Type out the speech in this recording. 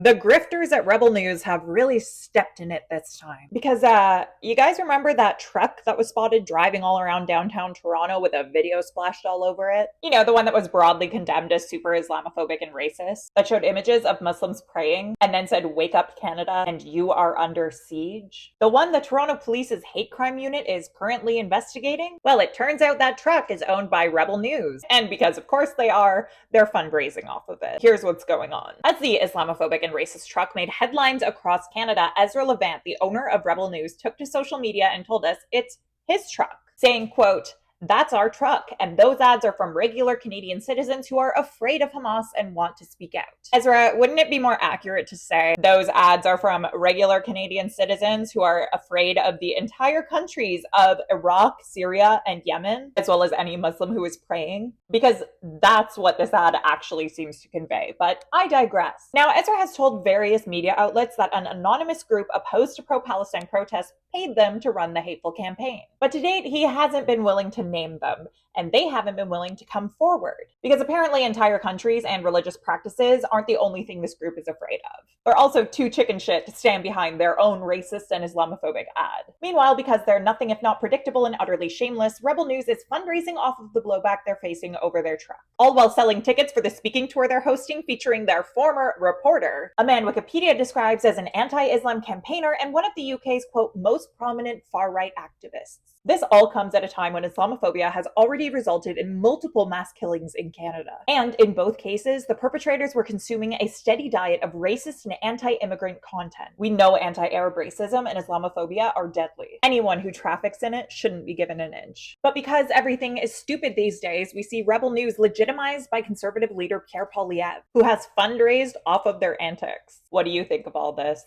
The grifters at Rebel News have really stepped in it this time. Because you guys remember that truck that was spotted driving all around downtown Toronto with a video splashed all over it? You know, the one that was broadly condemned as super Islamophobic and racist, that showed images of Muslims praying and then said, "Wake up Canada and you are under siege." The one the Toronto Police's hate crime unit is currently investigating? Well, it turns out that truck is owned by Rebel News. And because of course they are, they're fundraising off of it. Here's what's going on. As the Islamophobic and racist truck made headlines across Canada, Ezra Levant, the owner of Rebel News, took to social media and told us it's his truck, saying, quote, "That's our truck, and those ads are from regular Canadian citizens who are afraid of Hamas and want to speak out." Ezra, wouldn't it be more accurate to say those ads are from regular Canadian citizens who are afraid of the entire countries of Iraq, Syria, and Yemen, as well as any Muslim who is praying? Because that's what this ad actually seems to convey, but I digress. Now, Ezra has told various media outlets that an anonymous group opposed to pro-Palestine protests paid them to run the hateful campaign. But to date, he hasn't been willing to name them, and they haven't been willing to come forward. Because apparently entire countries and religious practices aren't the only thing this group is afraid of. They're also too chicken shit to stand behind their own racist and Islamophobic ad. Meanwhile, because they're nothing if not predictable and utterly shameless, Rebel News is fundraising off of the blowback they're facing over their truck. All while selling tickets for the speaking tour they're hosting featuring their former reporter, a man Wikipedia describes as an anti-Islam campaigner and one of the UK's, quote, most prominent far-right activists. This all comes at a time when Islamophobia has already resulted in multiple mass killings in Canada. And in both cases, the perpetrators were consuming a steady diet of racist and anti-immigrant content. We know anti-Arab racism and Islamophobia are deadly. Anyone who traffics in it shouldn't be given an inch. But because everything is stupid these days, we see Rebel News legitimized by conservative leader Pierre Poilievre, who has fundraised off of their antics. What do you think of all this?